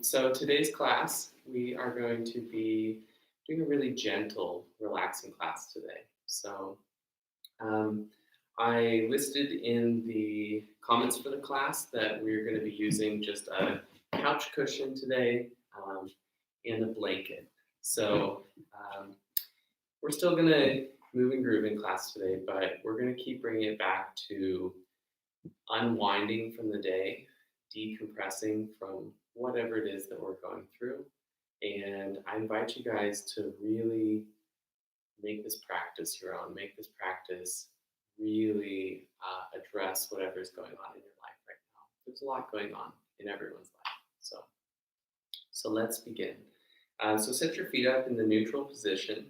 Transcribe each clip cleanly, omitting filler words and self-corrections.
So today's class, we are going to be doing a really gentle, relaxing class today. Um, I listed in the comments for the class that we're going to be using just a couch cushion today and a blanket. So um, we're still going to move and groove in class today, but we're going to keep bringing it back to unwinding from the day, decompressing from whatever it is that we're going through. And I invite you guys to really make this practice your own. Make this practice really address whatever is going on in your life right now. There's a lot going on in everyone's life. So let's begin. So set your feet up in the neutral position.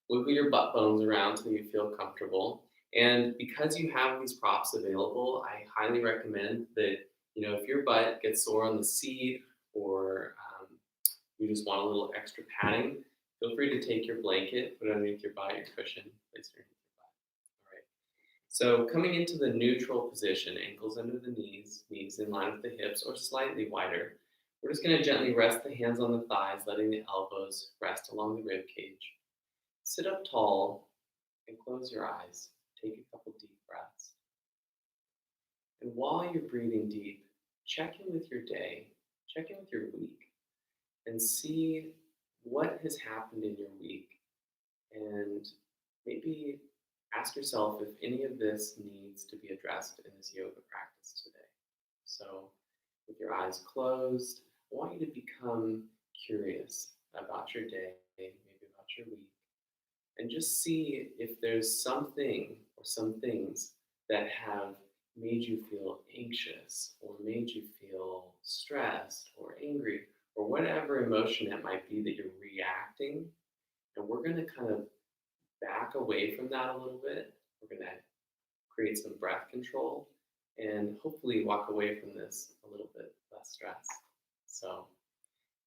Wiggle your butt bones around so you feel comfortable. And because you have these props available, I highly recommend that, if your butt gets sore on the seat or you just want a little extra padding, feel free to take your blanket, put it underneath your butt, your cushion, place it underneath your butt. All right. So coming into the neutral position, ankles under the knees in line with the hips or slightly wider. We're just going to gently rest the hands on the thighs, letting the elbows rest along the rib cage. Sit up tall and close your eyes. Take a couple deep breaths. And while you're breathing deep, check in with your day, check in with your week, and see what has happened in your week. And maybe ask yourself if any of this needs to be addressed in this yoga practice today. So, with your eyes closed, I want you to become curious about your day, maybe about your week, and just see if there's something or some things that have made you feel anxious or made you feel stressed or angry or whatever emotion it might be that you're reacting. And we're going to kind of back away from that a little bit. We're going to create some breath control and hopefully walk away from this a little bit less stressed. So,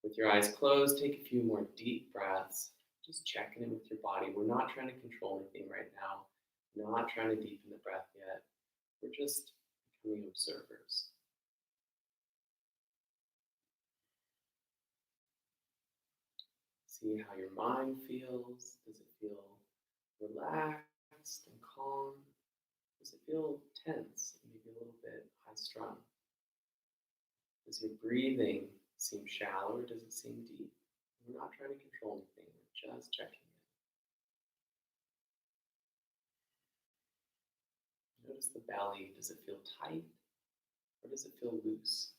with your eyes closed, take a few more deep breaths. Just checking in with your body. We're not trying to control anything right now. Not trying to deepen the breath yet. We're just becoming observers. See how your mind feels. Does it feel relaxed and calm? Does it feel tense and maybe a little bit high strung? Does your breathing seem shallow or does it seem deep? We're not trying to control anything. We're just checking in. Notice the belly. Does it feel tight or does it feel loose?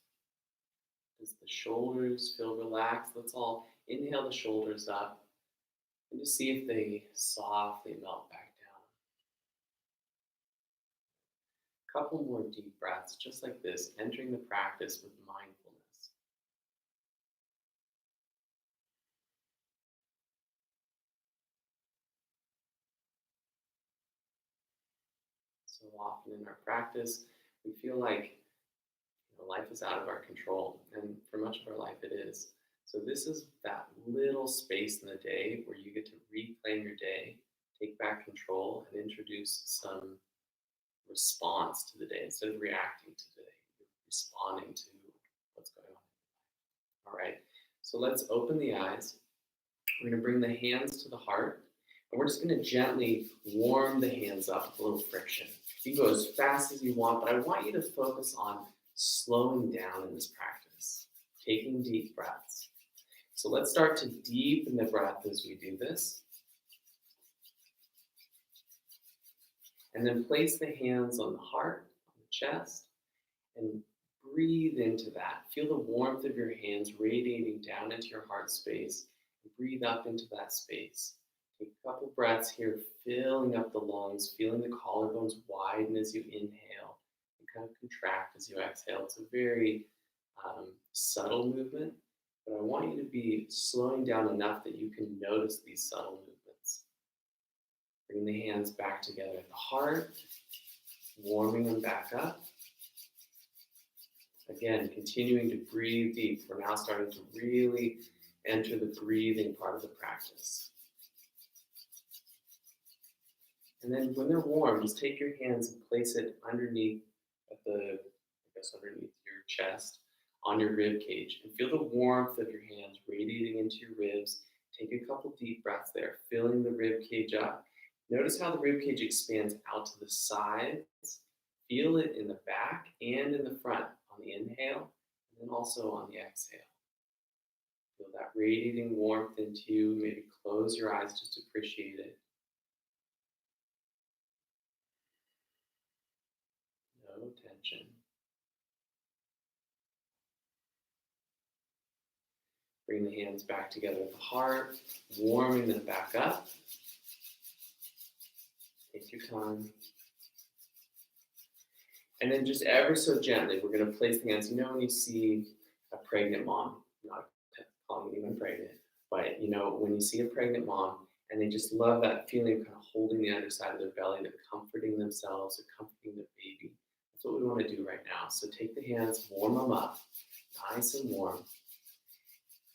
Does the shoulders feel relaxed? Let's all inhale the shoulders up and just see if they softly melt back down. A couple more deep breaths, just like this, entering the practice with mindfulness. So often in our practice, we feel like life is out of our control, and for much of our life it is. So this is that little space in the day where you get to reclaim your day, take back control, and introduce some response to the day. Instead of reacting to the day, you're responding to what's going on. All right, so let's open the eyes. We're going to bring the hands to the heart, and we're just going to gently warm the hands up, a little friction. You can go as fast as you want, but I want you to focus on slowing down in this practice, taking deep breaths. So let's start to deepen the breath as we do this. And then place the hands on the heart, on the chest, and breathe into that. Feel the warmth of your hands radiating down into your heart space. Breathe up into that space. Take a couple breaths here, filling up the lungs, feeling the collarbones widen as you inhale and kind of contract as you exhale. It's a very subtle movement, but I want you to be slowing down enough that you can notice these subtle movements. Bring the hands back together at the heart, warming them back up. Again, continuing to breathe deep. We're now starting to really enter the breathing part of the practice. And then when they're warm, just take your hands and place it underneath underneath your chest. on your rib cage and feel the warmth of your hands radiating into your ribs. Take a couple deep breaths there, filling the rib cage up. Notice how the rib cage expands out to the sides. Feel it in the back and in the front on the inhale, and then also on the exhale. Feel that radiating warmth into you. Maybe close your eyes, just appreciate it. No tension. Bring the hands back together at the heart, warming them back up. Take your time. And then just ever so gently, we're going to place the hands. You know when you see a pregnant mom, not calling anyone pregnant, but you know when you see a pregnant mom and they just love that feeling of kind of holding the underside of their belly, they're comforting themselves, they're comforting their baby. That's what we want to do right now. So take the hands, warm them up, nice and warm.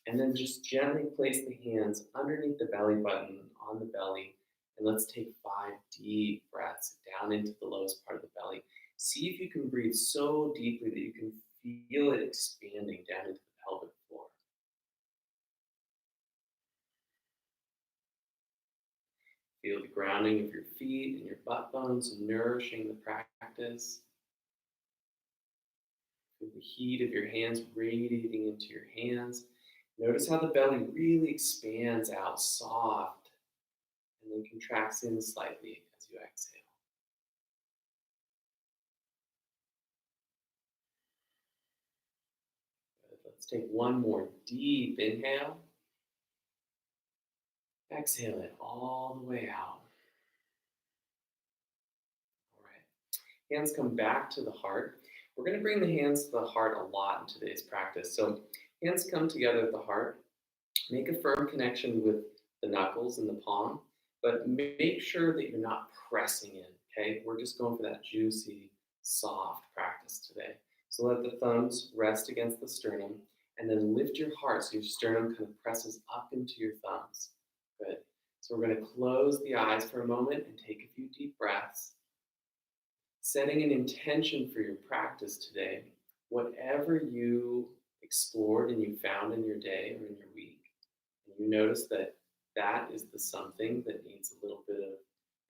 And then just gently place the hands underneath the belly button on the belly. And let's take 5 deep breaths down into the lowest part of the belly. See if you can breathe so deeply that you can feel it expanding down into the pelvic floor. Feel the grounding of your feet and your butt bones nourishing the practice. Feel the heat of your hands radiating into your hands. Notice how the belly really expands out soft and then contracts in slightly as you exhale. Good. Let's take one more deep inhale. Exhale it all the way out. All right. Hands come back to the heart. We're going to bring the hands to the heart a lot in today's practice. So hands come together at the heart. Make a firm connection with the knuckles and the palm, but make sure that you're not pressing in, okay? We're just going for that juicy, soft practice today. So let the thumbs rest against the sternum, and then lift your heart so your sternum kind of presses up into your thumbs. Good. So we're going to close the eyes for a moment and take a few deep breaths. Setting an intention for your practice today, whatever you explored and you found in your day or in your week, and you notice that that is the something that needs a little bit of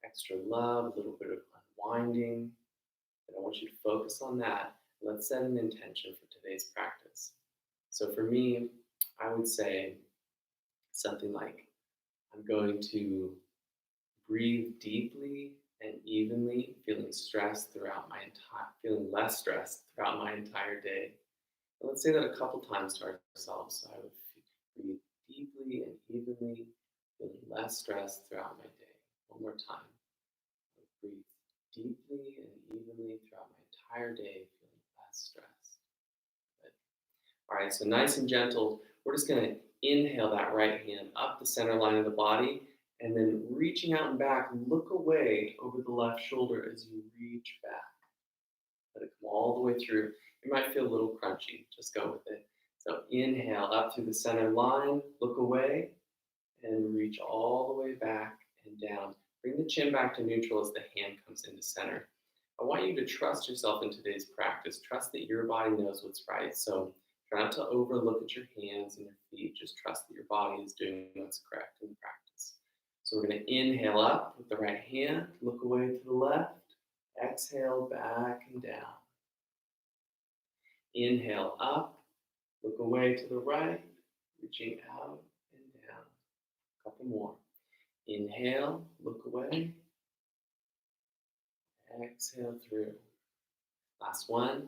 extra love, a little bit of unwinding, and I want you to focus on that. Let's set an intention for today's practice. So for me, I would say something like, I'm going to breathe deeply and evenly, feeling less stressed throughout my entire day. And let's say that a couple times to ourselves. So I would breathe deeply and evenly, feeling less stressed throughout my day. One more time. I would breathe deeply and evenly throughout my entire day, feeling less stressed. Good. All right, so nice and gentle. We're just going to inhale that right hand up the center line of the body, and then reaching out and back, look away over the left shoulder as you reach back. Let it come all the way through. It might feel a little crunchy. Just go with it. So inhale up through the center line, look away, and reach all the way back and down. Bring the chin back to neutral as the hand comes into center. I want you to trust yourself in today's practice. Trust that your body knows what's right. So try not to overlook at your hands and your feet. Just trust that your body is doing what's correct in the practice. So we're going to inhale up with the right hand, look away to the left, exhale back and down. Inhale up, look away to the right, reaching out and down. A couple more. Inhale, look away, exhale through. Last one.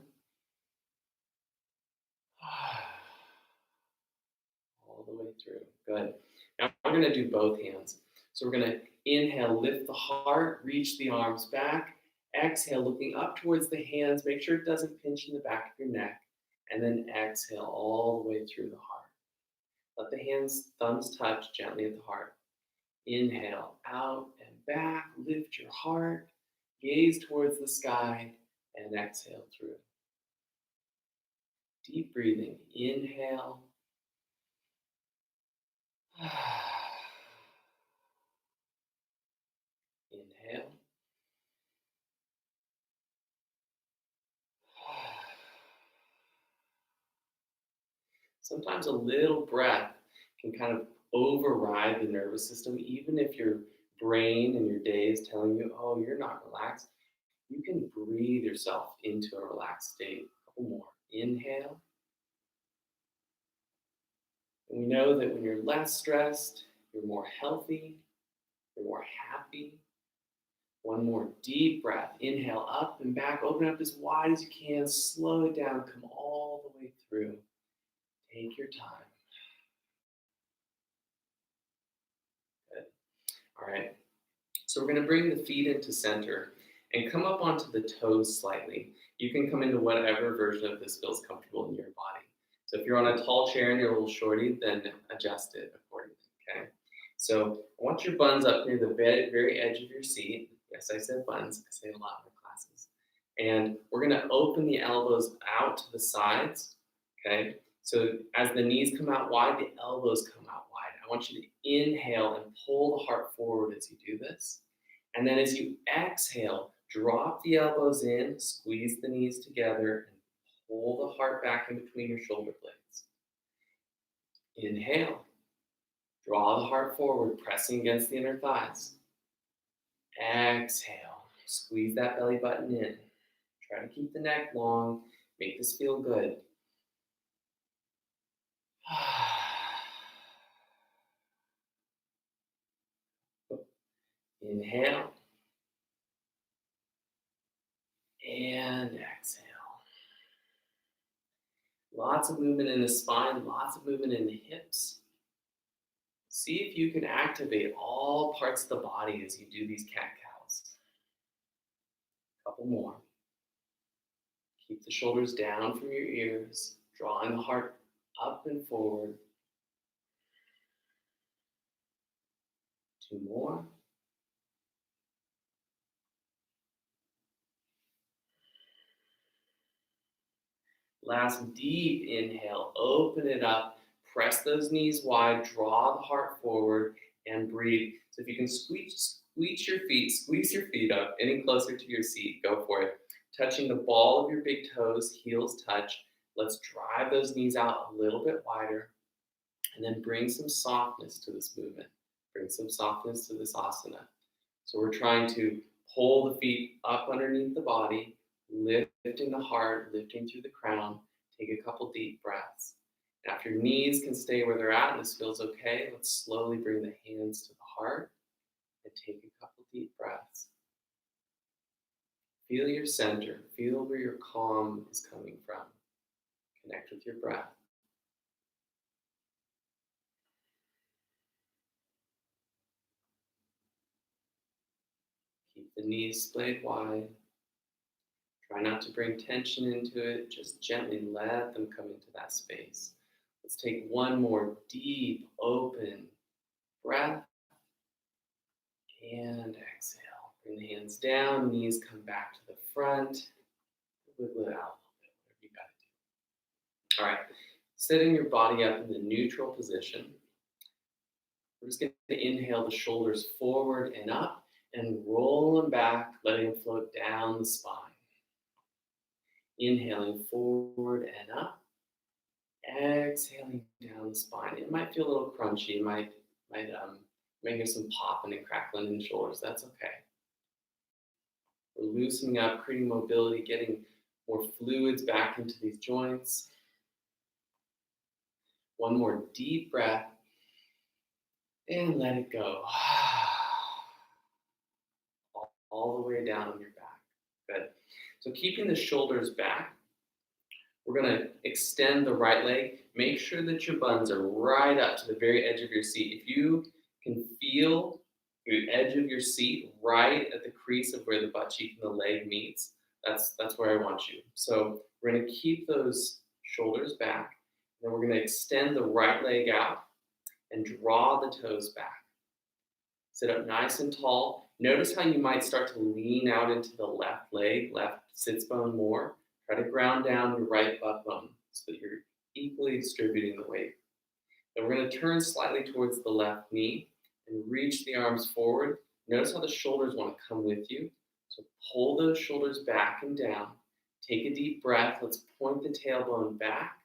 All the way through. Good. Now we're going to do both hands. So we're going to inhale, lift the heart, reach the arms back. Exhale, looking up towards the hands. Make sure it doesn't pinch in the back of your neck. And then exhale all the way through the heart. Let the hands, thumbs touch gently at the heart. Inhale, out and back. Lift your heart. Gaze towards the sky. And exhale through. Deep breathing. Inhale. Inhale. Sometimes a little breath can kind of override the nervous system, even if your brain and your day is telling you, oh, you're not relaxed. You can breathe yourself into a relaxed state. A couple more. Inhale. And we know that when you're less stressed, you're more healthy, you're more happy. One more deep breath. Inhale up and back. Open up as wide as you can. Slow it down. Come all the way through. Take your time. Good. All right. So we're going to bring the feet into center and come up onto the toes slightly. You can come into whatever version of this feels comfortable in your body. So if you're on a tall chair and you're a little shorty, then adjust it accordingly, okay? So I want your buns up near the very edge of your seat. Yes, I said buns. I say it a lot in my classes. And we're going to open the elbows out to the sides, okay? So as the knees come out wide, the elbows come out wide. I want you to inhale and pull the heart forward as you do this. And then as you exhale, drop the elbows in, squeeze the knees together, and pull the heart back in between your shoulder blades. Inhale. Draw the heart forward, pressing against the inner thighs. Exhale. Squeeze that belly button in. Try to keep the neck long. Make this feel good. Inhale. And exhale. Lots of movement in the spine, lots of movement in the hips. See if you can activate all parts of the body as you do these cat-cows. A couple more. Keep the shoulders down from your ears, drawing the heart up and forward. 2 more. Last deep inhale, open it up, press those knees wide, draw the heart forward, and breathe. So if you can squeeze your feet up any closer to your seat, go for it. Touching the ball of your big toes, heels touch. Let's drive those knees out a little bit wider, and then bring some softness to this movement. Bring some softness to this asana. So we're trying to pull the feet up underneath the body, lifting the heart, lifting through the crown. Take a couple deep breaths. Now, if your knees can stay where they're at and this feels okay, let's slowly bring the hands to the heart and take a couple deep breaths. Feel your center. Feel where your calm is coming from. Connect with your breath. Keep the knees splayed wide. Try not to bring tension into it. Just gently let them come into that space. Let's take one more deep, open breath. And exhale. Bring the hands down, knees come back to the front. Wiggle it out a little bit, whatever you got to do. All right, setting your body up in the neutral position. We're just going to inhale the shoulders forward and up and roll them back, letting them float down the spine. Inhaling forward and up, exhaling down the spine. It might feel a little crunchy. You might hear some popping and crackling in the shoulders. That's okay. We're loosening up, creating mobility, getting more fluids back into these joints. One more deep breath, and let it go. All the way down on your back. Good. So keeping the shoulders back, we're going to extend the right leg. Make sure that your buns are right up to the very edge of your seat. If you can feel the edge of your seat right at the crease of where the butt cheek and the leg meets, that's where I want you. So we're going to keep those shoulders back. Then we're going to extend the right leg out and draw the toes back. Sit up nice and tall. Notice how you might start to lean out into the left leg, left sits bone more. Try to ground down your right butt bone so that you're equally distributing the weight. Then we're going to turn slightly towards the left knee and reach the arms forward. Notice how the shoulders want to come with you. So pull those shoulders back and down. Take a deep breath. Let's point the tailbone back.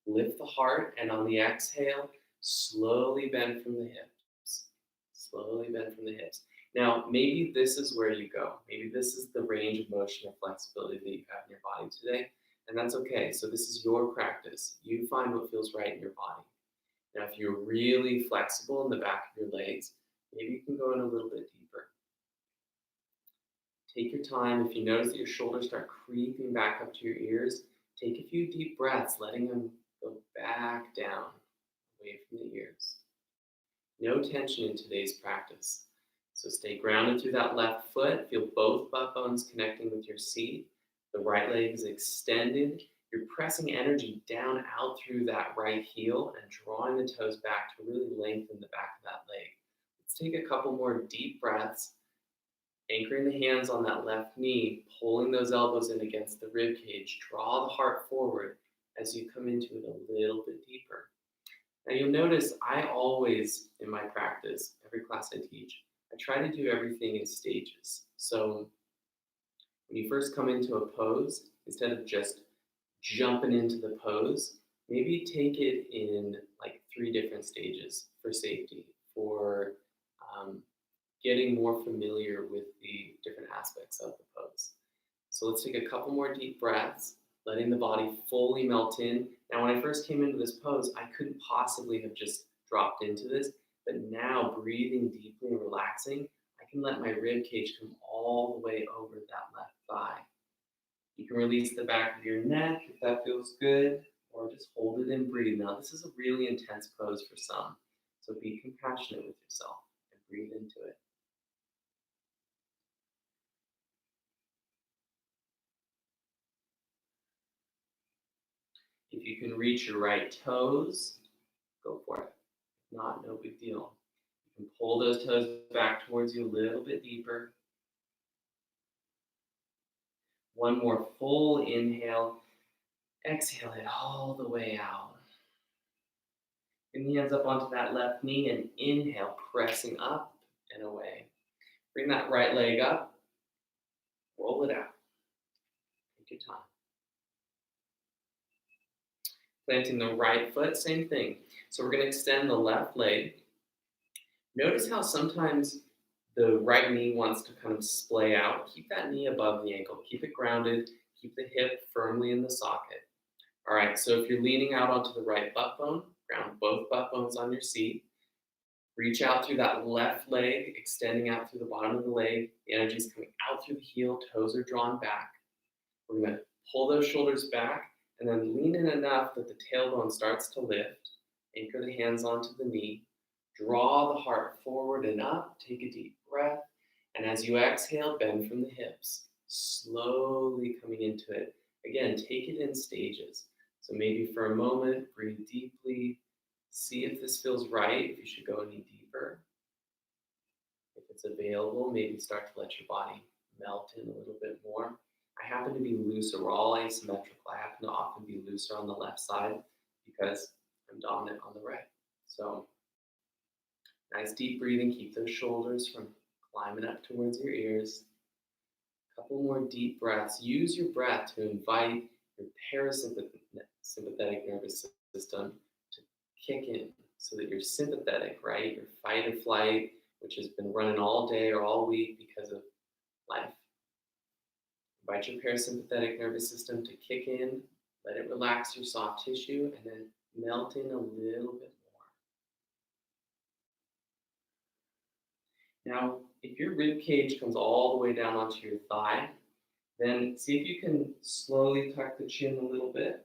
Lift the heart, and on the exhale, slowly bend from the hips. Slowly bend from the hips. Now, maybe this is where you go. Maybe this is the range of motion or flexibility that you have in your body today, and that's okay. So this is your practice. You find what feels right in your body. Now, if you're really flexible in the back of your legs, maybe you can go in a little bit deeper. Take your time. If you notice that your shoulders start creeping back up to your ears, take a few deep breaths, letting them go back down, away from the ears. No tension in today's practice. So stay grounded through that left foot. Feel both butt bones connecting with your seat. The right leg is extended. You're pressing energy down out through that right heel and drawing the toes back to really lengthen the back of that leg. Let's take a couple more deep breaths, anchoring the hands on that left knee, pulling those elbows in against the rib cage. Draw the heart forward as you come into it a little bit deeper. Now you'll notice I always, in my practice, every class I teach, I try to do everything in stages. So when you first come into a pose, instead of just jumping into the pose, maybe take it in like 3 different stages for safety, for getting more familiar with the different aspects of the pose. So let's take a couple more deep breaths, letting the body fully melt in. Now, when I first came into this pose, I couldn't possibly have just dropped into this, but now breathing deeply and relaxing, I can let my rib cage come all the way over that left thigh. You can release the back of your neck if that feels good, or just hold it and breathe. Now, this is a really intense pose for some, so be compassionate with yourself and breathe into it. If you can reach your right toes, go for it. If not, no big deal. You can pull those toes back towards you a little bit deeper. One more full inhale. Exhale it all the way out. Bring the hands up onto that left knee and inhale, pressing up and away. Bring that right leg up. Roll it out. Take your time. Planting the right foot, same thing. So we're going to extend the left leg. Notice how sometimes the right knee wants to kind of splay out. Keep that knee above the ankle. Keep it grounded. Keep the hip firmly in the socket. All right, so if you're leaning out onto the right butt bone, ground both butt bones on your seat. Reach out through that left leg, extending out through the bottom of the leg. The energy is coming out through the heel. Toes are drawn back. We're going to pull those shoulders back and then lean in enough that the tailbone starts to lift. Anchor the hands onto the knee. Draw the heart forward and up. Take a deep breath. And as you exhale, bend from the hips. Slowly coming into it. Again, take it in stages. So maybe for a moment, breathe deeply. See if this feels right, if you should go any deeper. If it's available, maybe start to let your body melt in a little bit more. I happen to be looser. We're all asymmetrical. I happen to often be looser on the left side because I'm dominant on the right. So nice deep breathing. Keep those shoulders from climbing up towards your ears. A couple more deep breaths. Use your breath to invite your parasympathetic nervous system to kick in so that you're sympathetic, right? Your fight or flight, which has been running all day or all week because of life. Invite your parasympathetic nervous system to kick in, let it relax your soft tissue, and then melt in a little bit more. Now, if your rib cage comes all the way down onto your thigh, then see if you can slowly tuck the chin a little bit.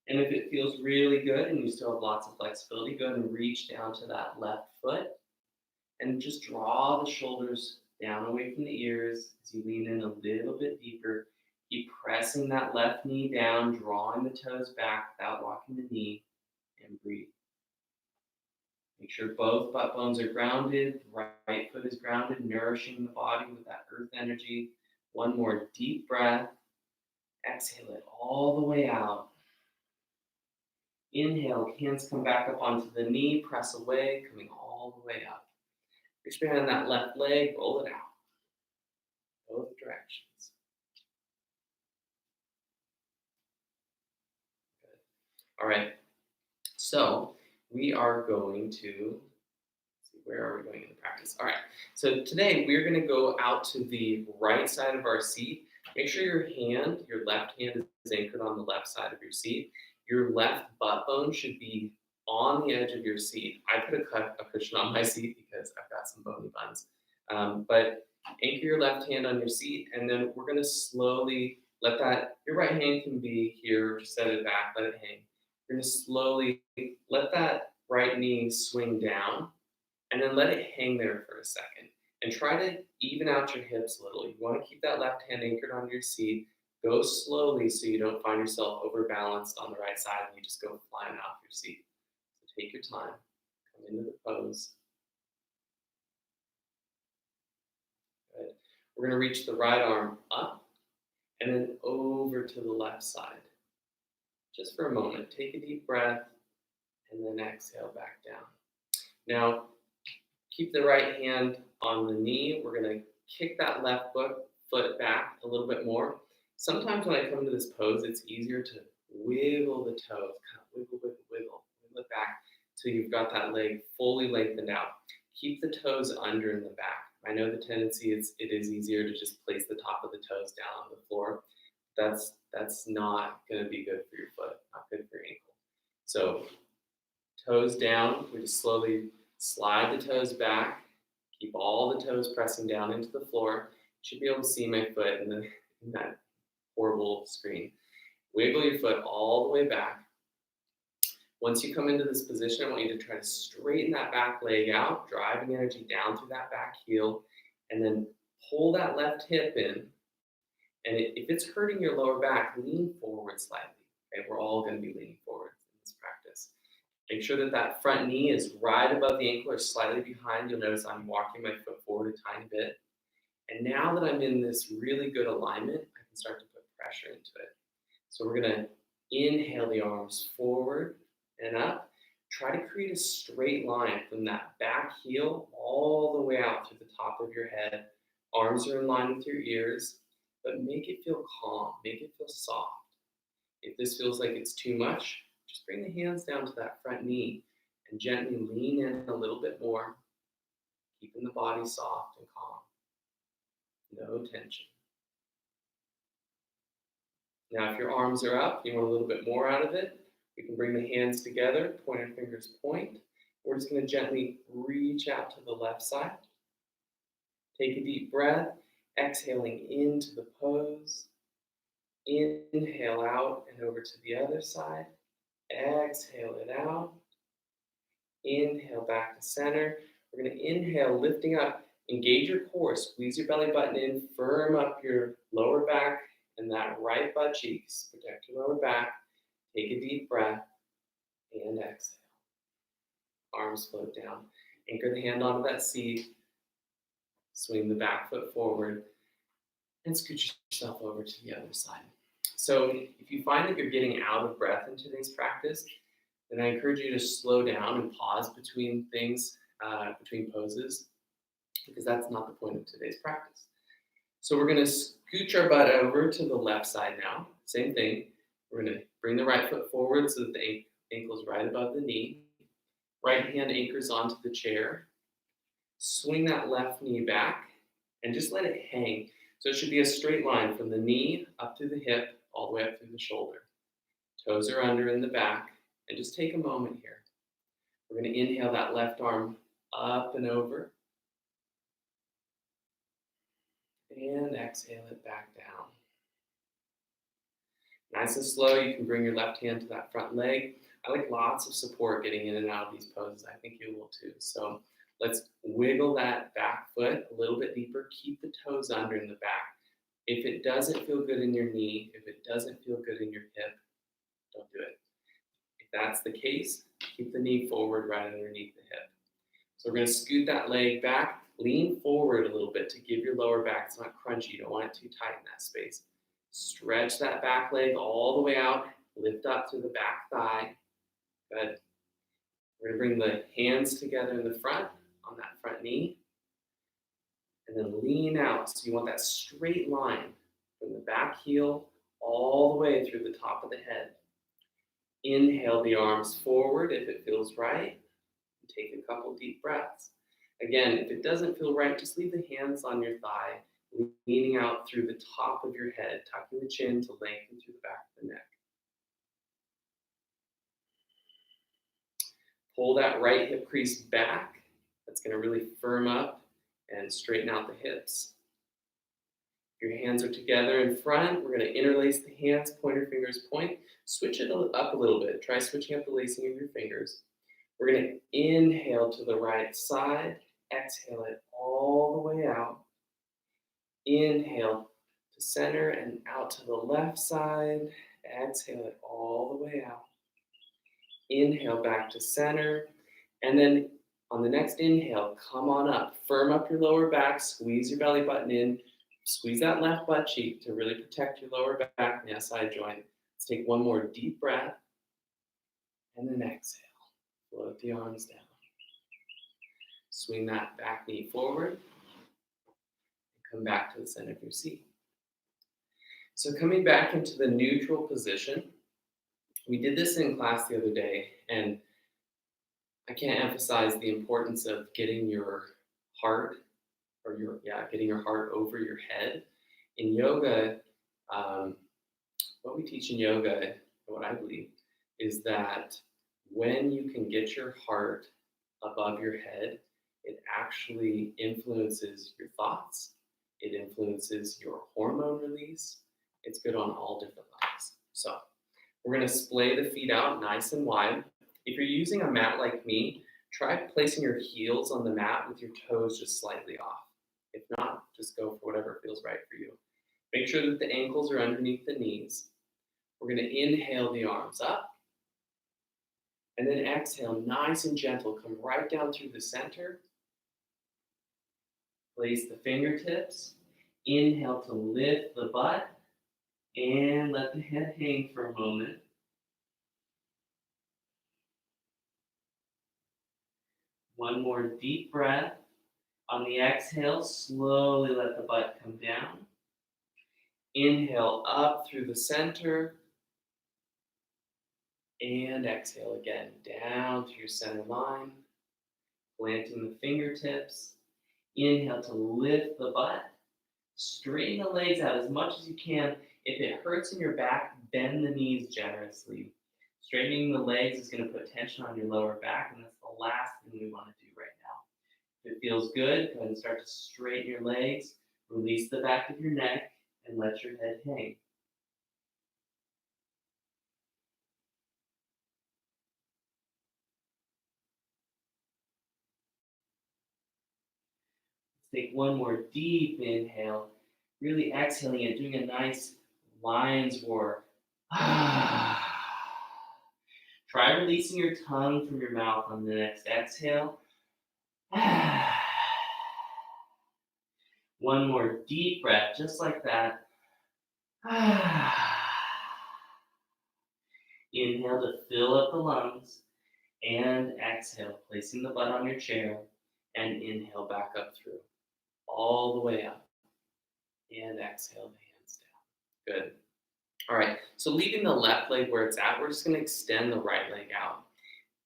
And if it feels really good and you still have lots of flexibility, go ahead and reach down to that left foot and just draw the shoulders down away from the ears as you lean in a little bit deeper. Keep pressing that left knee down, drawing the toes back without locking the knee, and breathe. Make sure both butt bones are grounded, the right foot is grounded, nourishing the body with that earth energy. One more deep breath. Exhale it all the way out. Inhale, hands come back up onto the knee, press away, coming all the way up. Reach behind that left leg, roll it out. Both directions. Good. All right, so we are going to, let's see, where are we going in the practice? All right, so today we're going to go out to the right side of our seat. Make sure your left hand is anchored on the left side of your seat. Your left butt bone should be on the edge of your seat. I put a cushion on my seat because I've got some bony buns. But anchor your left hand on your seat, and then we're going to slowly let that, your right hand can be here, just set it back, let it hang. You're going to slowly let that right knee swing down and then let it hang there for a second. And try to even out your hips a little. You want to keep that left hand anchored on your seat. Go slowly so you don't find yourself overbalanced on the right side and you just go flying off your seat. So take your time, come into the pose. Good. We're going to reach the right arm up and then over to the left side. Just for a moment, take a deep breath and then exhale back down. Now, keep the right hand on the knee. We're going to kick that left foot back a little bit more. Sometimes when I come to this pose, it's easier to wiggle the toes, kind of wiggle it back till you've got that leg fully lengthened out. Keep the toes under in the back. I know the tendency is it is easier to just place the top of the toes down on the floor. That's not going to be good for your foot, not good for your ankle. So toes down, we just slowly slide the toes back, keep all the toes pressing down into the floor. You should be able to see my foot in that horrible screen. Wiggle your foot all the way back. Once you come into this position, I want you to try to straighten that back leg out, driving energy down through that back heel, and then pull that left hip in. And if it's hurting your lower back, lean forward slightly. Okay, we're all going to be leaning forward in this practice. Make sure that that front knee is right above the ankle or slightly behind. You'll notice I'm walking my foot forward a tiny bit. And now that I'm in this really good alignment, I can start to put pressure into it. So we're going to inhale the arms forward and up. Try to create a straight line from that back heel all the way out to the top of your head. Arms are in line with your ears, but make it feel calm, make it feel soft. If this feels like it's too much, just bring the hands down to that front knee and gently lean in a little bit more, keeping the body soft and calm. No tension. Now, if your arms are up, you want a little bit more out of it, we can bring the hands together, pointer fingers point. We're just going to gently reach out to the left side. Take a deep breath, exhaling into the pose. Inhale out and over to the other side. Exhale it out. Inhale back to center. We're going to inhale, lifting up. Engage your core. Squeeze your belly button in. Firm up your lower back and that right butt cheeks. Protect your lower back. Take a deep breath and exhale. Arms float down. Anchor the hand onto that seat. Swing the back foot forward and scoot yourself over to the other side. So if you find that you're getting out of breath in today's practice, then I encourage you to slow down and pause between things, between poses, because that's not the point of today's practice. So we're going to scooch our butt over to the left side now. Same thing. We're going to bring the right foot forward so that the ankle is right above the knee. Right hand anchors onto the chair. Swing that left knee back and just let it hang. So it should be a straight line from the knee up to the hip, all the way up through the shoulder. Toes are under in the back. And just take a moment here. We're going to inhale that left arm up and over. And exhale it back down. Nice and slow, you can bring your left hand to that front leg. I like lots of support getting in and out of these poses. I think you will too. So let's wiggle that back foot a little bit deeper. Keep the toes under in the back. If it doesn't feel good in your knee, if it doesn't feel good in your hip, don't do it. If that's the case, keep the knee forward right underneath the hip. So we're going to scoot that leg back, lean forward a little bit to give your lower back, it's not crunchy, you don't want it too tight in that space. Stretch that back leg all the way out, lift up through the back thigh. Good. We're going to bring the hands together in the front on that front knee. And then lean out. So you want that straight line from the back heel all the way through the top of the head. Inhale the arms forward if it feels right. Take a couple deep breaths. Again, if it doesn't feel right, just leave the hands on your thigh, leaning out through the top of your head, tucking the chin to lengthen through the back of the neck. Pull that right hip crease back. That's going to really firm up and straighten out the hips. Your hands are together in front. We're going to interlace the hands, pointer fingers point. Switch it up a little bit. Try switching up the lacing of your fingers. We're going to inhale to the right side. Exhale it all the way out. Inhale to center and out to the left side. Exhale it all the way out. Inhale back to center. And then on the next inhale, come on up. Firm up your lower back. Squeeze your belly button in. Squeeze that left butt cheek to really protect your lower back and the SI joint. Let's take one more deep breath. And then exhale. Float the arms down. Swing that back knee forward. Come back to the center of your seat. So coming back into the neutral position, we did this in class the other day, and I can't emphasize the importance of getting your heart getting your heart over your head. In yoga, what we teach in yoga, what I believe, is that when you can get your heart above your head, it actually influences your thoughts. It influences your hormone release. It's good on all different levels. So we're going to splay the feet out nice and wide. If you're using a mat like me, try placing your heels on the mat with your toes just slightly off. If not, just go for whatever feels right for you. Make sure that the ankles are underneath the knees. We're going to inhale the arms up. And then exhale, nice and gentle. Come right down through the center. Place the fingertips. Inhale to lift the butt. And let the head hang for a moment. One more deep breath. On the exhale, slowly let the butt come down. Inhale up through the center. And exhale again, down through your center line. Planting the fingertips. Inhale to lift the butt. Straighten the legs out as much as you can. If it hurts in your back, bend the knees generously. Straightening the legs is going to put tension on your lower back, and that's the last thing we want to do right now. If it feels good, go ahead and start to straighten your legs, release the back of your neck, and let your head hang. Let's take one more deep inhale, really exhaling it, doing a nice lion's roar. Try releasing your tongue from your mouth on the next exhale. One more deep breath, just like that. Inhale to fill up the lungs, and exhale, placing the butt on your chair, and inhale back up through, all the way up, and exhale the hands down. Good. All right, so leaving the left leg where it's at, we're just going to extend the right leg out.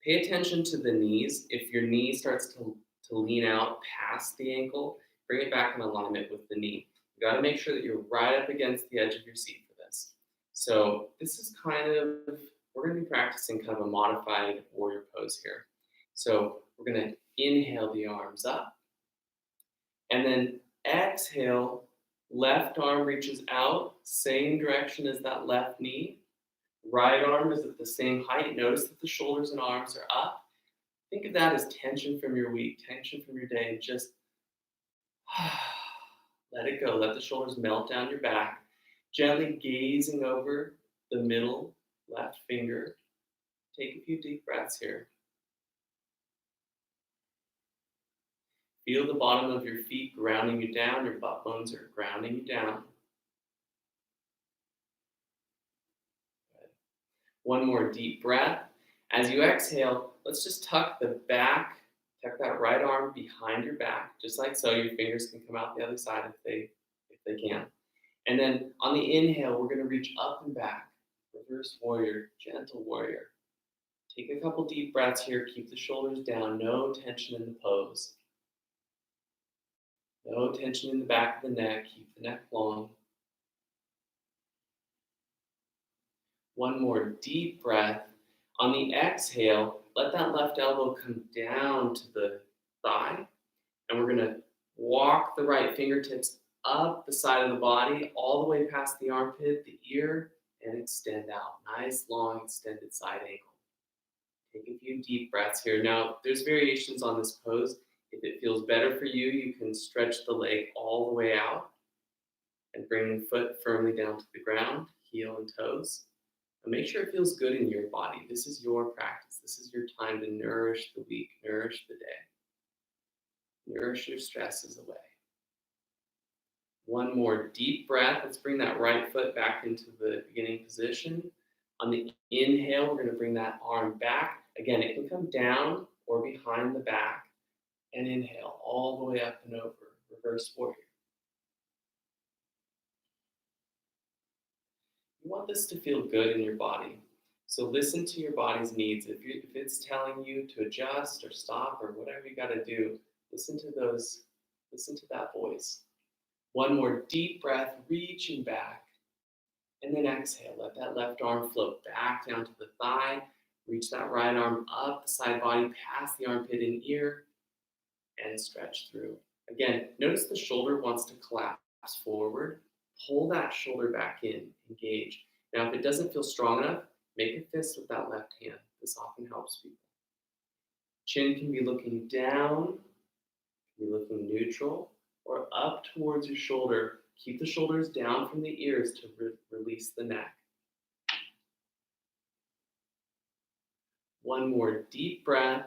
Pay attention to the knees. If your knee starts to lean out past the ankle, bring it back in alignment with the knee. You got to make sure that you're right up against the edge of your seat for this. So this is we're going to be practicing kind of a modified warrior pose here. So we're going to inhale the arms up, and then exhale, left arm reaches out, same direction as that left knee. Right arm is at the same height. Notice that the shoulders and arms are up. Think of that as tension from your week, tension from your day, and just let it go. Let the shoulders melt down your back. Gently gazing over the middle left finger. Take a few deep breaths here. Feel the bottom of your feet grounding you down. Your butt bones are grounding you down. Good. One more deep breath. As you exhale, let's just tuck that right arm behind your back, just like so. Your fingers can come out the other side if they can. And then on the inhale, we're going to reach up and back. We're reverse warrior, gentle warrior. Take a couple deep breaths here. Keep the shoulders down. No tension in the pose. No tension in the back of the neck. Keep the neck long. One more deep breath. On the exhale, let that left elbow come down to the thigh. And we're going to walk the right fingertips up the side of the body, all the way past the armpit, the ear, and extend out. Nice, long, extended side angle. Take a few deep breaths here. Now, there's variations on this pose. If it feels better for you, you can stretch the leg all the way out and bring the foot firmly down to the ground, heel and toes. And make sure it feels good in your body. This is your practice. This is your time to nourish the week, nourish the day. Nourish your stresses away. One more deep breath. Let's bring that right foot back into the beginning position. On the inhale, we're going to bring that arm back. Again, it can come down or behind the back. And inhale all the way up and over. Reverse warrior. You want this to feel good in your body. So listen to your body's needs. If it's telling you to adjust or stop or whatever you got to do, listen to that voice. One more deep breath, reaching back. And then exhale. Let that left arm float back down to the thigh. Reach that right arm up the side body, past the armpit and ear, and stretch through. Again, notice the shoulder wants to collapse forward. Pull that shoulder back in, engage. Now, if it doesn't feel strong enough, make a fist with that left hand. This often helps people. Chin can be looking down, can be looking neutral, or up towards your shoulder. Keep the shoulders down from the ears to release the neck. One more deep breath.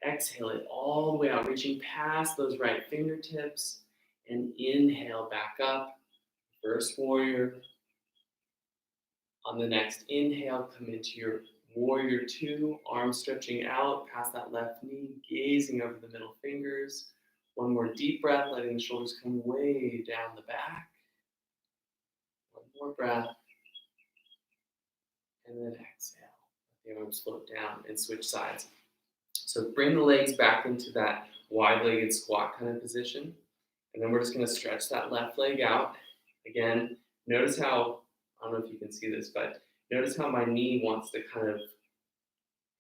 Exhale it all the way out, reaching past those right fingertips. And inhale back up. Reverse warrior. On the next inhale, come into your warrior two, arms stretching out past that left knee, gazing over the middle fingers. One more deep breath, letting the shoulders come way down the back. One more breath. And then exhale. Let the arms float down and switch sides. So bring the legs back into that wide-legged squat kind of position. And then we're just going to stretch that left leg out. Again, notice how, I don't know if you can see this, but notice how my knee wants to kind of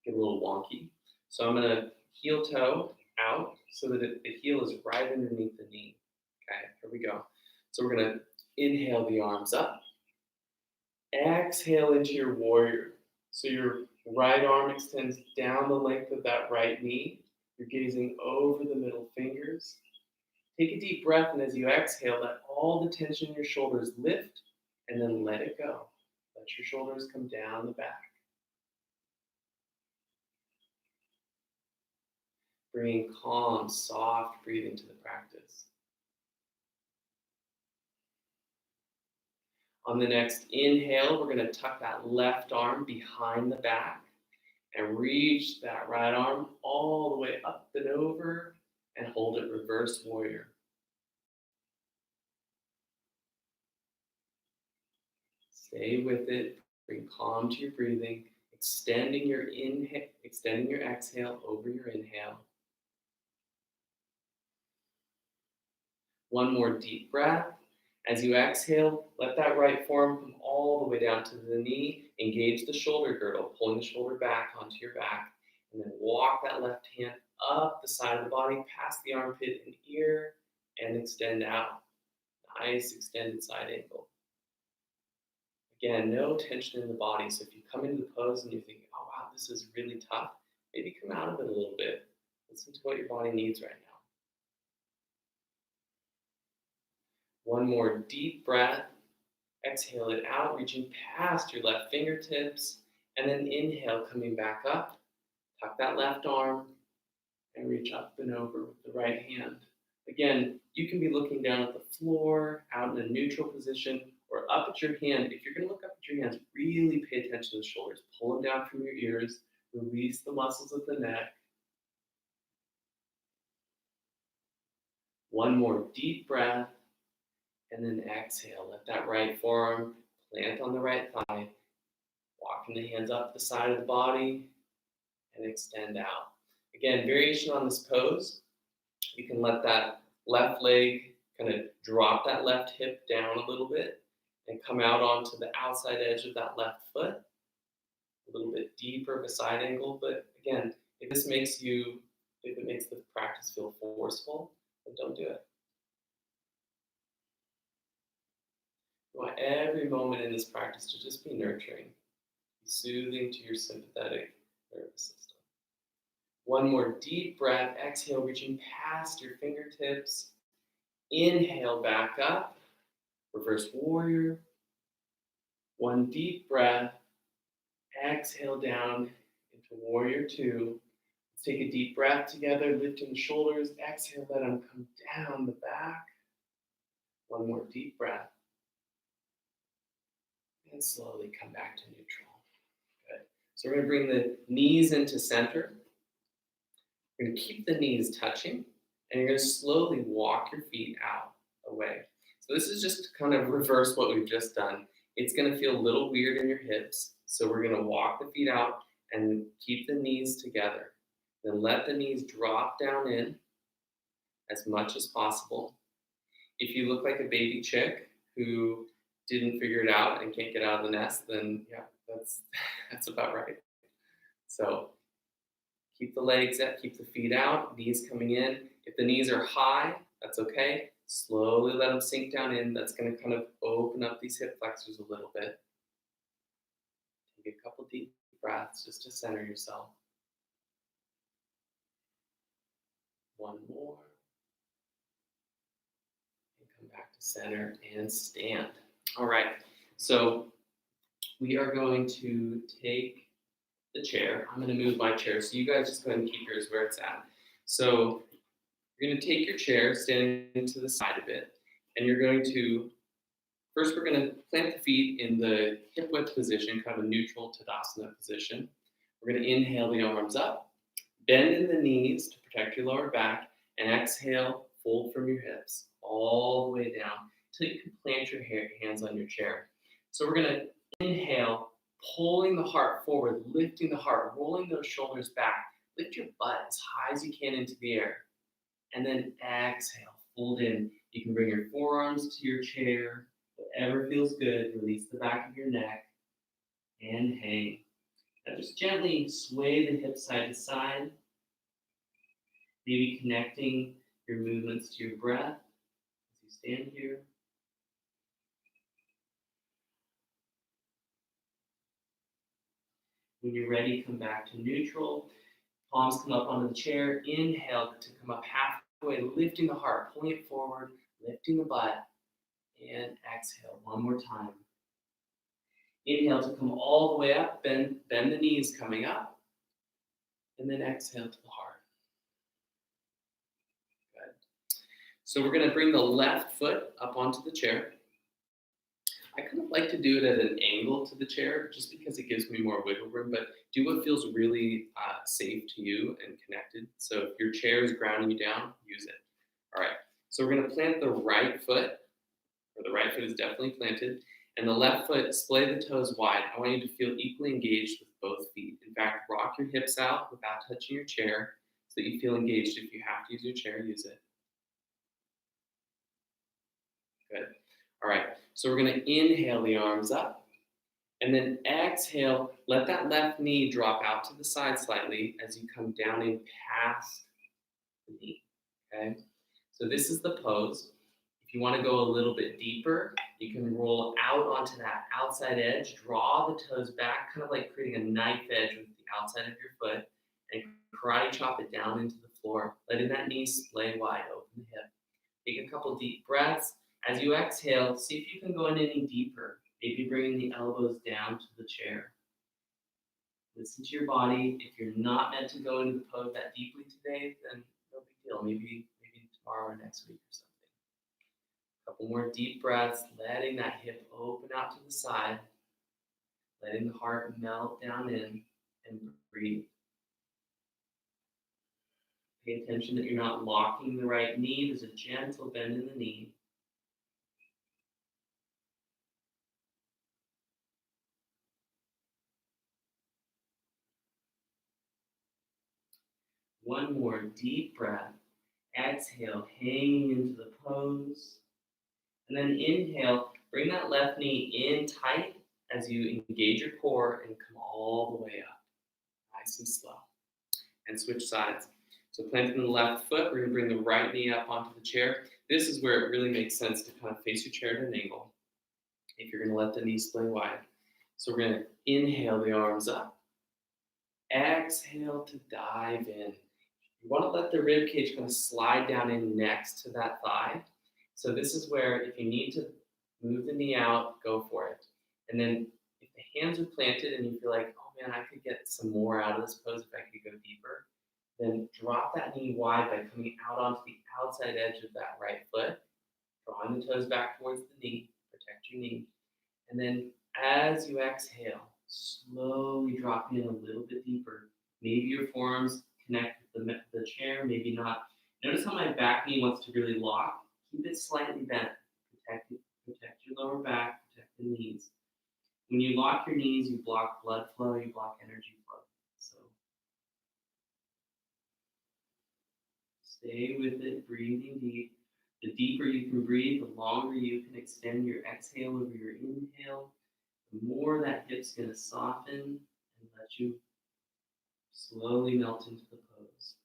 get a little wonky. So I'm going to heel toe out so that the heel is right underneath the knee. Okay, here we go. So we're going to inhale the arms up. Exhale into your warrior. So your right arm extends down the length of that right knee. You're gazing over the middle fingers. Take a deep breath, and as you exhale, let all the tension in your shoulders lift, and then let it go. Let your shoulders come down the back. Bringing calm, soft breathing to the practice. On the next inhale, we're going to tuck that left arm behind the back and reach that right arm all the way up and over and hold it, reverse warrior. Stay with it. Bring calm to your breathing, extending your exhale over your inhale. One more deep breath. As you exhale, let that right forearm come all the way down to the knee. Engage the shoulder girdle, pulling the shoulder back onto your back. And then walk that left hand up the side of the body, past the armpit and ear, and extend out. Nice extended side angle. Again, no tension in the body. So if you come into the pose and you think, oh wow, this is really tough, maybe come out of it a little bit. Listen to what your body needs right now. One more deep breath. Exhale it out, reaching past your left fingertips. And then inhale, coming back up. Tuck that left arm and reach up and over with the right hand. Again, you can be looking down at the floor, out in a neutral position, or up at your hand. If you're going to look up at your hands, really pay attention to the shoulders. Pull them down from your ears. Release the muscles of the neck. One more deep breath. And then exhale. Let that right forearm plant on the right thigh. walking the hands up the side of the body and extend out. Again, variation on this pose. You can let that left leg kind of drop that left hip down a little bit and come out onto the outside edge of that left foot. A little bit deeper of a side angle, but again, if it makes the practice feel forceful, then don't do it. You want every moment in this practice to just be nurturing, be soothing to your sympathetic nervous system. One more deep breath. Exhale, reaching past your fingertips. Inhale, back up. Reverse warrior. One deep breath. Exhale down into warrior two. Let's take a deep breath together, lifting the shoulders. Exhale, let them come down the back. One more deep breath. And slowly come back to neutral. Good. So we're going to bring the knees into center. You're going to keep the knees touching, and you're going to slowly walk your feet out away. So this is just to kind of reverse what we've just done. It's going to feel a little weird in your hips, so we're going to walk the feet out and keep the knees together. Then let the knees drop down in as much as possible. If you look like a baby chick who didn't figure it out and can't get out of the nest, then yeah, that's about right. So keep the legs up, keep the feet out, knees coming in. If the knees are high, that's okay. Slowly let them sink down in. That's going to kind of open up these hip flexors a little bit. Take a couple deep breaths just to center yourself. One more. And come back to center and stand. All right, so we are going to take the chair. I'm going to move my chair, so you guys just go ahead and keep yours where it's at. So you're going to take your chair, stand to the side of it, and you're going to, first we're going to plant the feet in the hip width position, kind of a neutral Tadasana position. We're going to inhale the arms up, bend in the knees to protect your lower back, and exhale, fold from your hips all the way down until you can plant your hands on your chair. So we're going to inhale, pulling the heart forward, lifting the heart, rolling those shoulders back. Lift your butt as high as you can into the air. And then exhale, fold in. You can bring your forearms to your chair, whatever feels good. Release the back of your neck and hang. Now just gently sway the hips side to side, maybe connecting your movements to your breath as you stand here. When you're ready, come back to neutral. Palms come up onto the chair. Inhale to come up halfway, lifting the heart, pulling it forward, lifting the butt, and exhale one more time. Inhale to come all the way up, bend the knees coming up, and then exhale to the heart. Good. So we're going to bring the left foot up onto the chair. I kind of like to do it at an angle to the chair just because it gives me more wiggle room, but do what feels really safe to you and connected. So if your chair is grounding you down, use it. All right, so we're going to plant the right foot, or the right foot is definitely planted, and the left foot, splay the toes wide. I want you to feel equally engaged with both feet. In fact, rock your hips out without touching your chair so that you feel engaged. If you have to use your chair, use it. Good. All right, so we're going to inhale the arms up, and then exhale, let that left knee drop out to the side slightly as you come down in past the knee, okay? So this is the pose. If you want to go a little bit deeper, you can roll out onto that outside edge, draw the toes back, kind of like creating a knife edge with the outside of your foot, and karate chop it down into the floor, letting that knee splay wide, open the hip. Take a couple deep breaths. As you exhale, see if you can go in any deeper, maybe bringing the elbows down to the chair. Listen to your body. If you're not meant to go into the pose that deeply today, then no big deal. Maybe tomorrow or next week or something. A couple more deep breaths, letting that hip open out to the side, letting the heart melt down in, and breathe. Pay attention that you're not locking the right knee. There's a gentle bend in the knee. One more deep breath. Exhale, hanging into the pose. And then inhale, bring that left knee in tight as you engage your core and come all the way up. Nice and slow. And switch sides. So planting the left foot, we're going to bring the right knee up onto the chair. This is where it really makes sense to kind of face your chair at an angle if you're going to let the knees splay wide. So we're going to inhale the arms up. Exhale to dive in. You want to let the rib cage kind of slide down in next to that thigh. So this is where if you need to move the knee out, go for it. And then if the hands are planted and you feel like, oh man, I could get some more out of this pose if I could go deeper, then drop that knee wide by coming out onto the outside edge of that right foot, drawing the toes back towards the knee, protect your knee. And then as you exhale, slowly drop in a little bit deeper. Maybe your forearms connect with the chair, maybe not. Notice how my back knee wants to really lock. Keep it slightly bent. Protect your lower back, protect the knees. When you lock your knees, you block blood flow, you block energy flow. So stay with it, breathing deep. The deeper you can breathe, the longer you can extend your exhale over your inhale. The more that hip's going to soften and let you slowly melt into the pose.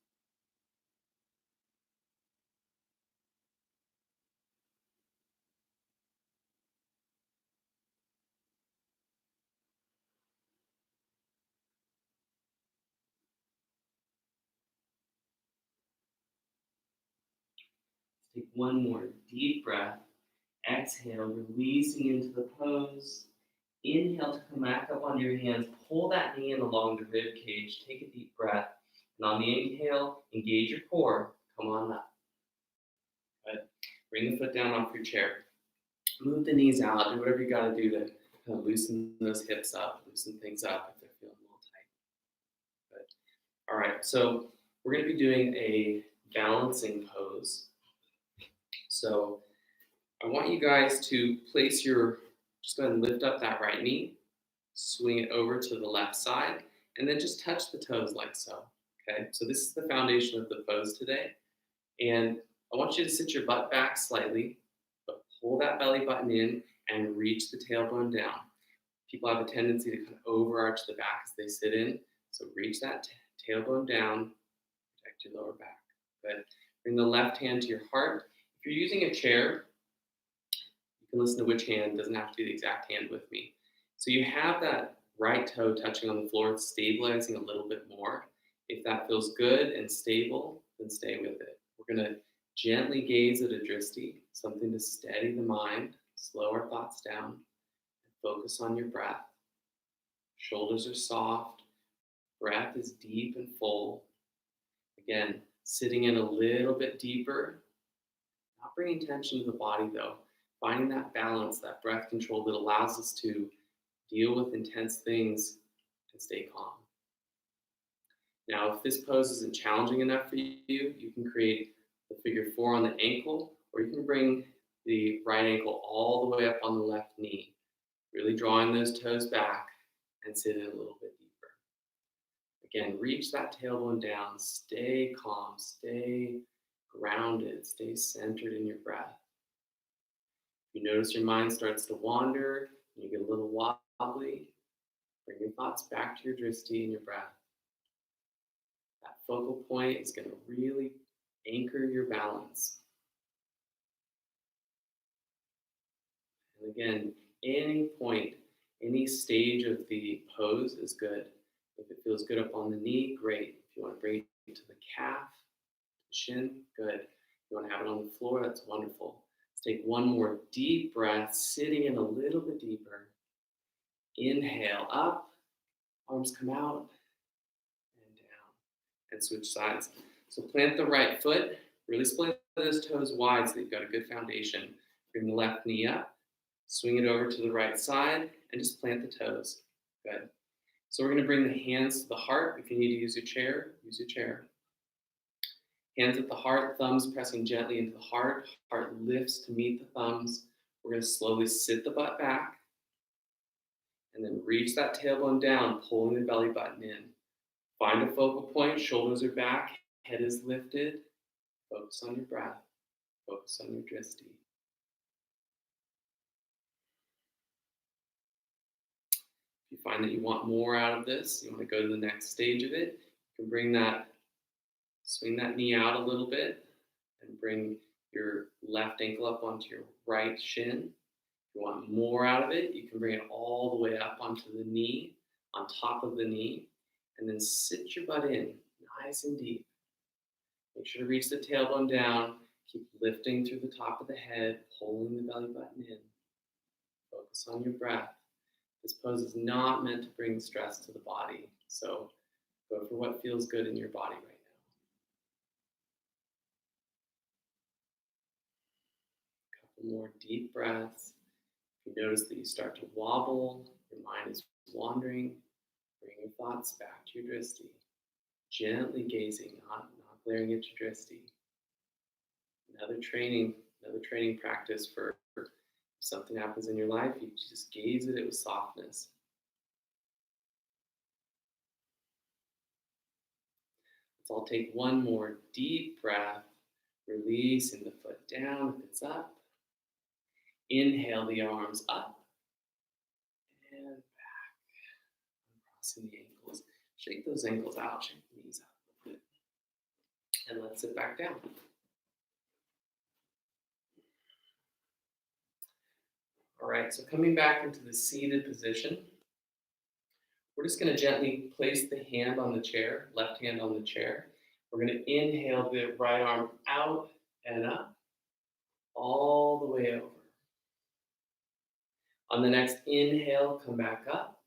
Take one more deep breath. Exhale, releasing into the pose. Inhale to come back up onto your hands. Pull that knee in along the rib cage. Take a deep breath. And on the inhale, engage your core. Come on up. Good. Bring the foot down off your chair. Move the knees out. Do whatever you got to do to kind of loosen those hips up, loosen things up if they're feeling a little tight. Good. All right, so we're going to be doing a balancing pose. So I want you guys to place just go ahead and lift up that right knee, swing it over to the left side, and then just touch the toes like so. Okay, so this is the foundation of the pose today. And I want you to sit your butt back slightly, but pull that belly button in and reach the tailbone down. People have a tendency to kind of overarch the back as they sit in. So reach that tailbone down, protect your lower back. Good. Bring the left hand to your heart. If you're using a chair, you can listen to which hand, doesn't have to be the exact hand with me. So you have that right toe touching on the floor, it's stabilizing a little bit more. If that feels good and stable, then stay with it. We're going to gently gaze at a drishti, something to steady the mind, slow our thoughts down, and focus on your breath. Shoulders are soft, breath is deep and full. Again, sitting in a little bit deeper, not bringing tension to the body though, finding that balance, that breath control that allows us to deal with intense things and stay calm. Now, if this pose isn't challenging enough for you, you can create the figure 4 on the ankle, or you can bring the right ankle all the way up on the left knee, really drawing those toes back and sit in a little bit deeper. Again, reach that tailbone down, stay calm, stay grounded, stay centered in your breath. If you notice your mind starts to wander, and you get a little wobbly, bring your thoughts back to your drishti and your breath. That focal point is going to really anchor your balance. And again, any point, any stage of the pose is good. If it feels good up on the knee, great. If you want to bring it to the calf, the shin, good. If you want to have it on the floor, that's wonderful. Let's take one more deep breath, sitting in a little bit deeper. Inhale up, arms come out, and down, and switch sides. So plant the right foot, really split those toes wide so that you've got a good foundation. Bring the left knee up, swing it over to the right side, and just plant the toes. Good. So we're going to bring the hands to the heart. If you need to use your chair, use your chair. Hands at the heart, thumbs pressing gently into the heart. Heart lifts to meet the thumbs. We're going to slowly sit the butt back, and then reach that tailbone down, pulling the belly button in. Find a focal point, shoulders are back, head is lifted, focus on your breath, focus on your drishti. If you find that you want more out of this, you want to go to the next stage of it, you can swing that knee out a little bit and bring your left ankle up onto your right shin. If you want more out of it, you can bring it all the way up onto the knee, on top of the knee, and then sit your butt in nice and deep. Make sure to reach the tailbone down. Keep lifting through the top of the head, pulling the belly button in. Focus on your breath. This pose is not meant to bring stress to the body, so go for what feels good in your body right now. A couple more deep breaths. If you notice that you start to wobble, your mind is wandering, bring your thoughts back to your drishti. Gently gazing, not glaring at your drishti. Another training practice for if something happens in your life, you just gaze at it with softness. Let's all take one more deep breath, releasing the foot down if it's up. Inhale the arms up and back. Crossing the ankles. Shake those ankles out, shake the knees out a little bit. And let's sit back down. All right, so coming back into the seated position, we're just going to gently place the hand on the chair, left hand on the chair. We're going to inhale the right arm out and up, all the way over. On the next inhale, come back up.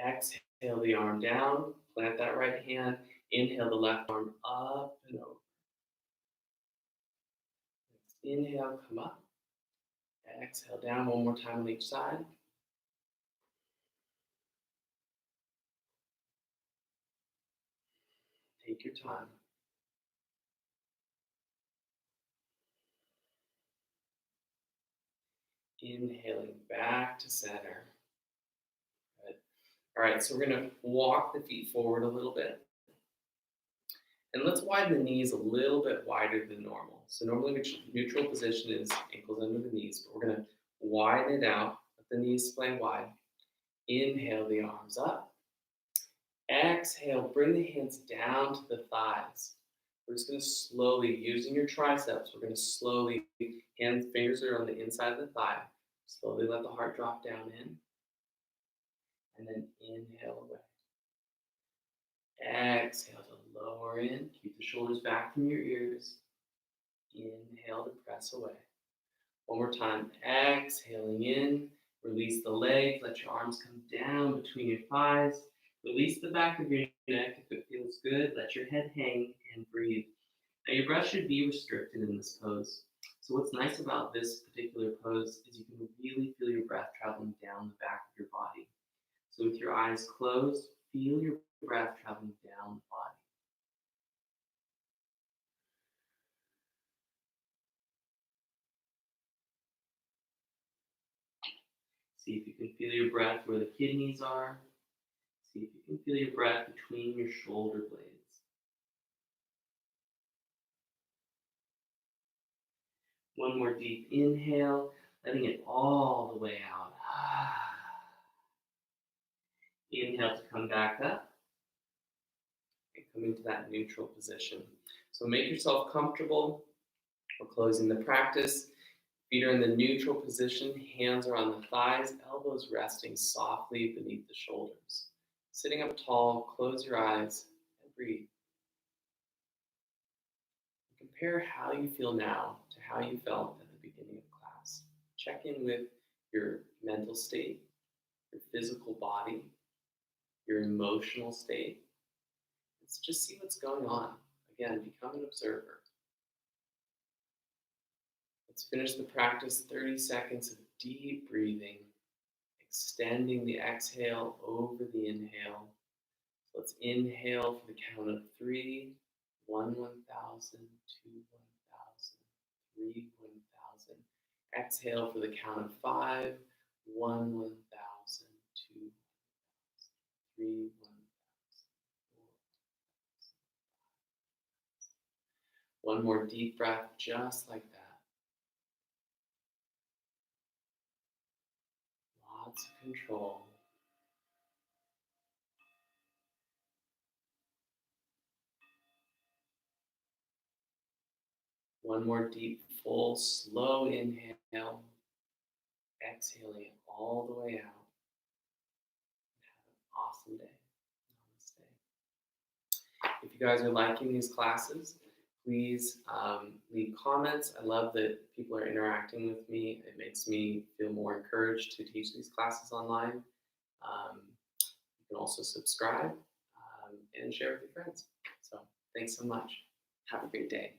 Exhale the arm down, plant that right hand. Inhale the left arm up and over. Next inhale, come up. Exhale down one more time on each side. Take your time. Inhaling back to center. Good. All right, so we're going to walk the feet forward a little bit. And let's widen the knees a little bit wider than normal. So normally neutral position is ankles under the knees, but we're going to widen it out. Let the knees splay wide. Inhale the arms up. Exhale, bring the hands down to the thighs. We're just going to slowly, using your triceps, we're going to slowly, fingers are on the inside of the thigh. Slowly let the heart drop down in. And then inhale away. Exhale to lower in. Keep the shoulders back from your ears. Inhale to press away. One more time. Exhaling in. Release the legs. Let your arms come down between your thighs. Release the back of your neck if it feels good. Let your head hang and breathe. Now your breath should be restricted in this pose. So what's nice about this particular pose is you can really feel your breath traveling down the back of your body. So with your eyes closed, feel your breath traveling down the body. See if you can feel your breath where the kidneys are. See if you can feel your breath between your shoulder blades. One more deep inhale, letting it all the way out. Inhale to come back up and come into that neutral position. So make yourself comfortable. We're closing the practice. Feet are in the neutral position, hands are on the thighs, elbows resting softly beneath the shoulders. Sitting up tall, close your eyes and breathe. Compare how you feel now to how you felt at the beginning of class. Check in with your mental state, your physical body, your emotional state. Let's just see what's going on. Again, become an observer. Let's finish the practice. 30 seconds of deep breathing, extending the exhale over the inhale. Let's inhale for the count of 3, 1, 1,000, 2, 1,000, 3, 1,000. Exhale for the count of 5, 1, 1,000, 2, 1,000, 3, 1,000, 4, One more deep breath, just like that. Lots of control. One more deep, full, slow inhale. Exhaling it all the way out. Awesome day. Namaste. If you guys are liking these classes, please leave comments. I love that people are interacting with me. It makes me feel more encouraged to teach these classes online. You can also subscribe and share with your friends. So thanks so much. Have a great day.